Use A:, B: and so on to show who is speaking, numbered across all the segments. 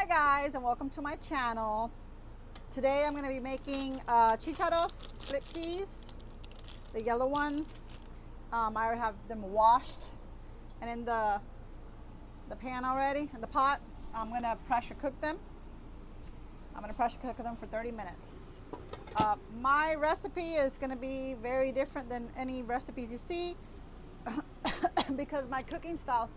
A: guys, and welcome to my channel. Today I'm going to be making Chícharos split peas, the yellow ones. I already have them washed and in the pan already, in the pot. I'm going to pressure cook them. I'm going to pressure cook them for 30 minutes. My recipe is going to be very different than any recipes you see because my cooking style,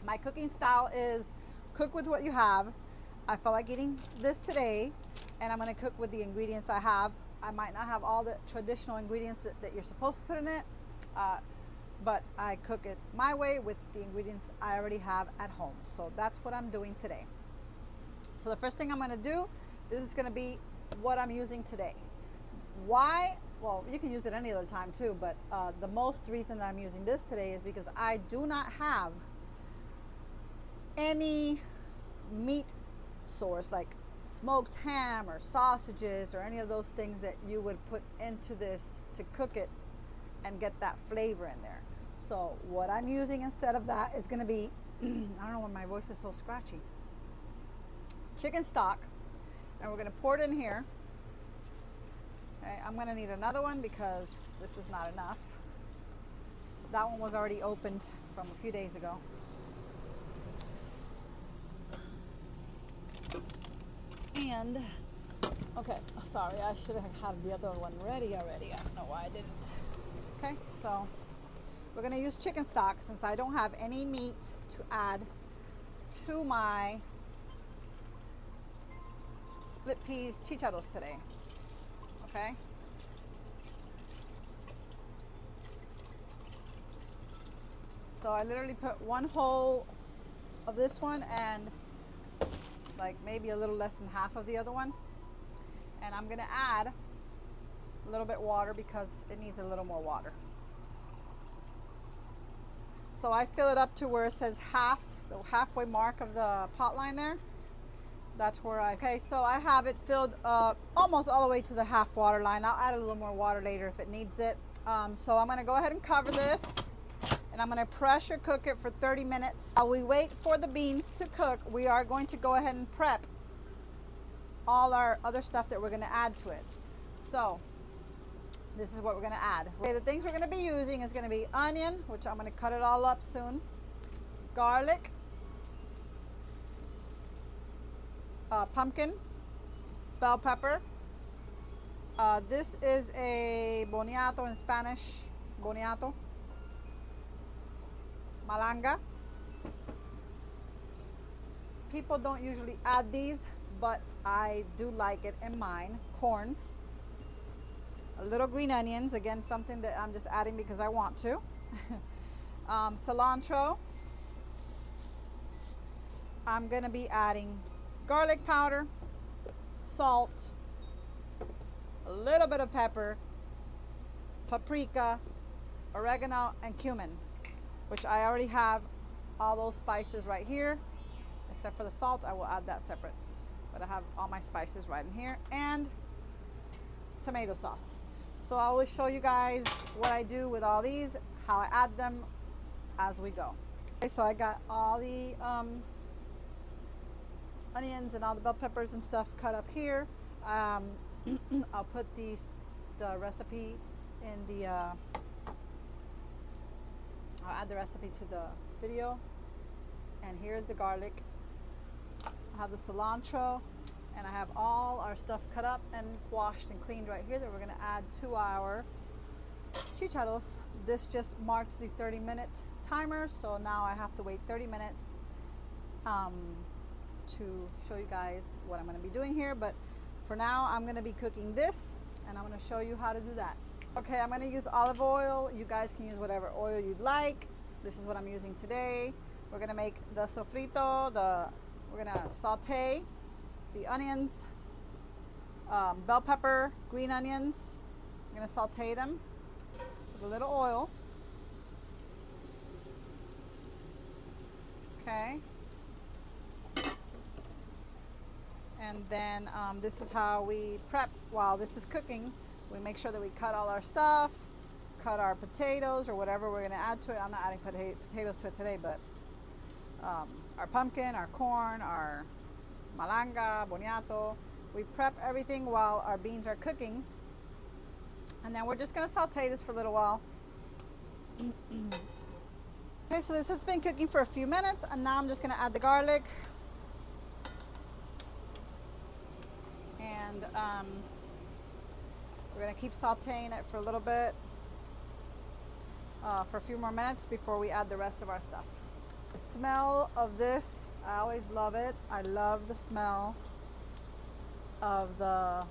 A: my cooking style is cook with what you have. I felt like eating this today, and I'm going to cook with the ingredients I have. I might not have all the traditional ingredients that you're supposed to put in it, but I cook it my way with the ingredients I already have at home. So that's what I'm doing today. So the first thing I'm going to do, this is going to be what I'm using today. Why? Well, you can use it any other time too, but the most reason that I'm using this today is because I do not have any meat source like smoked ham or sausages or any of those things that you would put into this to cook it and get that flavor in there. So what I'm using instead of that is going to be I don't know why my voice is so scratchy. Chicken stock, and we're going to pour it in here. Okay, I'm going to need another one because this is not enough. That one was already opened from a few days ago. And okay, sorry, I should have had the other one ready already. I don't know why I didn't. Okay, so we're going to use chicken stock since I don't have any meat to add to my split peas chícharos today. Okay. So I literally put one whole of this one and like maybe a little less than half of the other one, and I'm gonna add a little bit water because it needs a little more water. So I fill it up to where it says half, the halfway mark of the pot line there. That's where okay, so I have it filled almost all the way to the half water line. I'll add a little more water later if it needs it. So I'm gonna go ahead and cover this, and I'm going to pressure cook it for 30 minutes. While we wait for the beans to cook, we are going to go ahead and prep all our other stuff that we're going to add to it. So this is what we're going to add. Okay, the things we're going to be using is going to be onion, which I'm going to cut it all up soon, garlic, pumpkin, bell pepper. This is a boniato in Spanish, boniato. Malanga. People don't usually add these, but I do like it in mine. Corn. A little green onions, again something that I'm just adding because I want to. Cilantro. I'm going to be adding garlic powder, salt, a little bit of pepper, paprika, oregano, and cumin, which I already have all those spices right here, except for the salt. I will add that separate, but I have all my spices right in here, and tomato sauce. So I will show you guys what I do with all these, how I add them as we go. Okay, so I got all the onions and all the bell peppers and stuff cut up here. I'll put the recipe in the I'll add the recipe to the video. And here's the garlic. I have the cilantro, and I have all our stuff cut up and washed and cleaned right here that we're going to add to our chícharos. This just marked the 30-minute timer, so now I have to wait 30 minutes to show you guys what I'm going to be doing here. But for now, I'm going to be cooking this, and I'm going to show you how to do that. Okay, I'm going to use olive oil. You guys can use whatever oil you'd like. This is what I'm using today. We're going to make the sofrito. We're going to saute the onions, bell pepper, green onions. I'm going to saute them with a little oil. Okay. And then this is how we prep while this is cooking. We make sure that we cut all our stuff, cut our potatoes or whatever we're going to add to it. I'm not adding potatoes to it today, but our our pumpkin, our corn, our malanga, boniato. We prep everything while our beans are cooking. And then we're just gonna saute this for a little while. Okay, so this has been cooking for a few minutes, and now I'm just gonna add the garlic. And we're gonna keep sauteing it for a little bit, for a few more minutes before we add the rest of our stuff. The smell of this, I always love it. I love the smell of the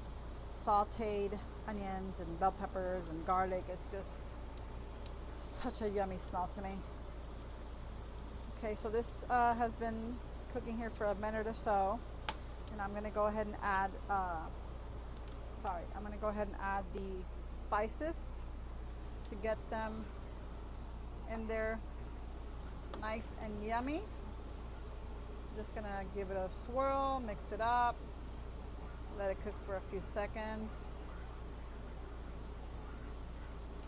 A: sauteed onions and bell peppers and garlic. It's just such a yummy smell to me. Okay, so this has been cooking here for a minute or so, and I'm gonna go ahead and add the spices to get them in there nice and yummy. Just gonna give it a swirl, mix it up, let it cook for a few seconds.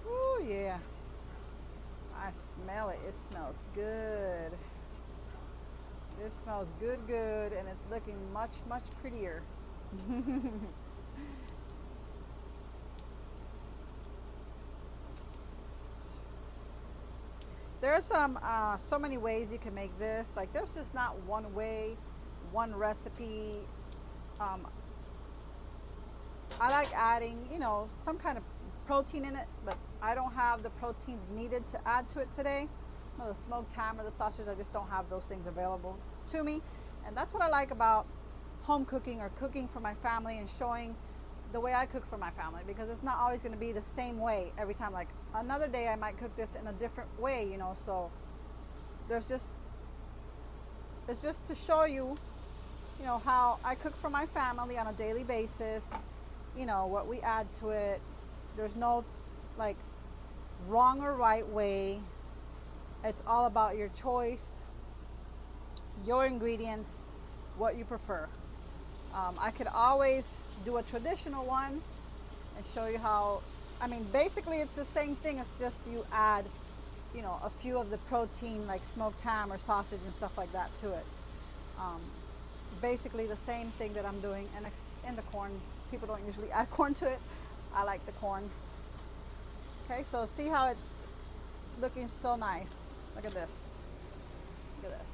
A: Ooh, yeah. I smell it. It smells good. This smells good, and it's looking much prettier. There's so many ways you can make this. Like, there's just not one way, one recipe. I like adding, you know, some kind of protein in it, but I don't have the proteins needed to add to it today. You know, the smoked ham or the sausage, I just don't have those things available to me. And that's what I like about home cooking or cooking for my family and showing the way I cook for my family, because it's not always going to be the same way every time. Like, another day I might cook this in a different way, you know. So it's just to show you, you know, how I cook for my family on a daily basis, you know, what we add to it. There's no like wrong or right way. It's all about your choice, your ingredients, what you prefer. I could always do a traditional one and show you how, I mean, basically it's the same thing. It's just you add, you know, a few of the protein, like smoked ham or sausage and stuff like that to it. Basically the same thing that I'm doing. And in the corn, people don't usually add corn to it. I like the corn. Okay, so see how it's looking so nice. Look at this. Look at this.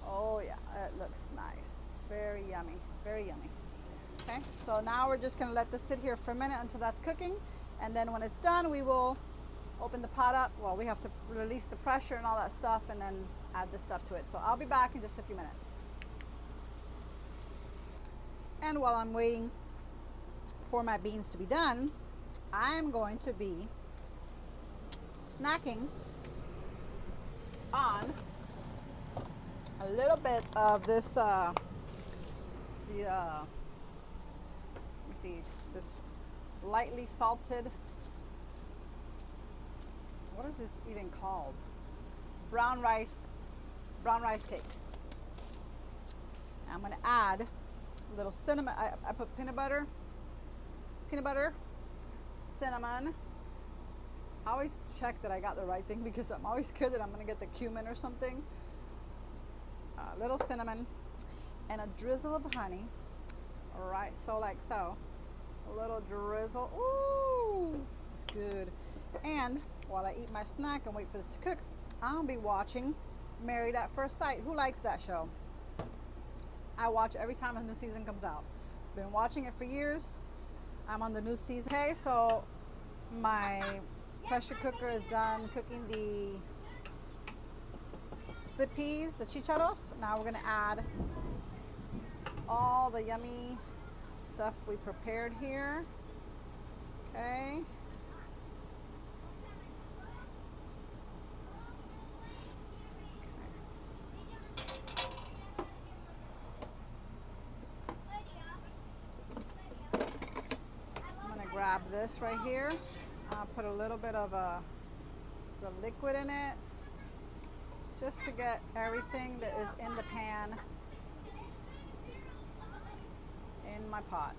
A: Oh yeah, it looks nice. Very yummy, very yummy. Okay, so now we're just gonna let this sit here for a minute until that's cooking. And then when it's done, we will open the pot up. Well, we have to release the pressure and all that stuff, and then add the stuff to it. So I'll be back in just a few minutes. And while I'm waiting for my beans to be done, I'm going to be snacking on a little bit of this let me see, this lightly salted, what is this even called? Brown rice cakes. I'm going to add a little cinnamon. I put peanut butter, cinnamon. I always check that I got the right thing, because I'm always scared that I'm going to get the cumin or something. A little cinnamon and a drizzle of honey. All right, so like so. A little drizzle. Ooh, it's good. And while I eat my snack and wait for this to cook, I'll be watching Married at First Sight. Who likes that show? I watch every time a new season comes out. Been watching it for years. I'm on the new season. Okay, so my pressure cooker is done cooking the split peas, the chícharos. Now we're gonna add all the yummy stuff we prepared here. Okay. Grab this right here. I'll put a little bit of the liquid in it, just to get everything that is in the pan in my pot.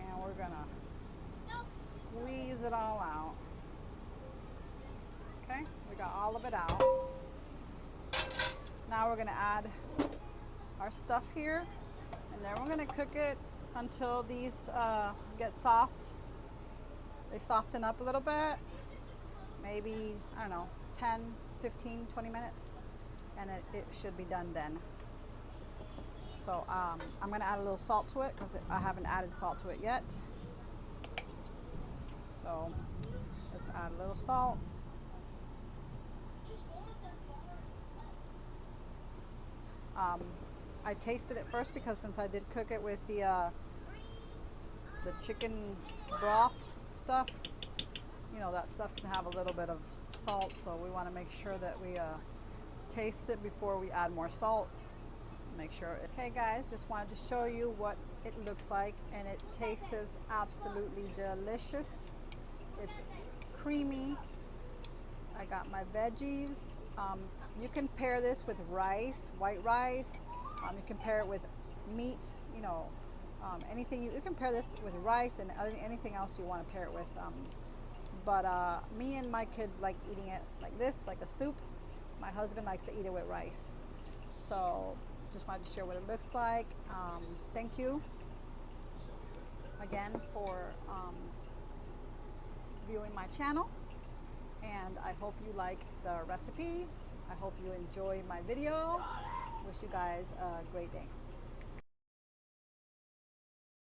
A: And we're gonna squeeze it all out. Okay, we got all of it out. now we're gonna add our stuff here, and then we're gonna cook it until these get soft. They soften up a little bit, maybe, I don't know, 10, 15, 20 minutes, and it should be done then. So I'm gonna add a little salt to it because I haven't added salt to it yet. So let's add a little salt. I tasted it first because since I did cook it with the chicken broth stuff, you know, that stuff can have a little bit of salt, so we want to make sure that we taste it before we add more salt. Make sure. Okay guys, just wanted to show you what it looks like, and it tastes absolutely delicious. It's creamy. I got my veggies. You can pair this with rice, white rice. You can pair it with meat, you know, anything. You can pair this with rice and anything else you want to pair it with. But me and my kids like eating it like this, like a soup. My husband likes to eat it with rice. So just wanted to share what it looks like. Thank you again for viewing my channel, and I hope you like the recipe. I hope you enjoy my video. Wish you guys a great day.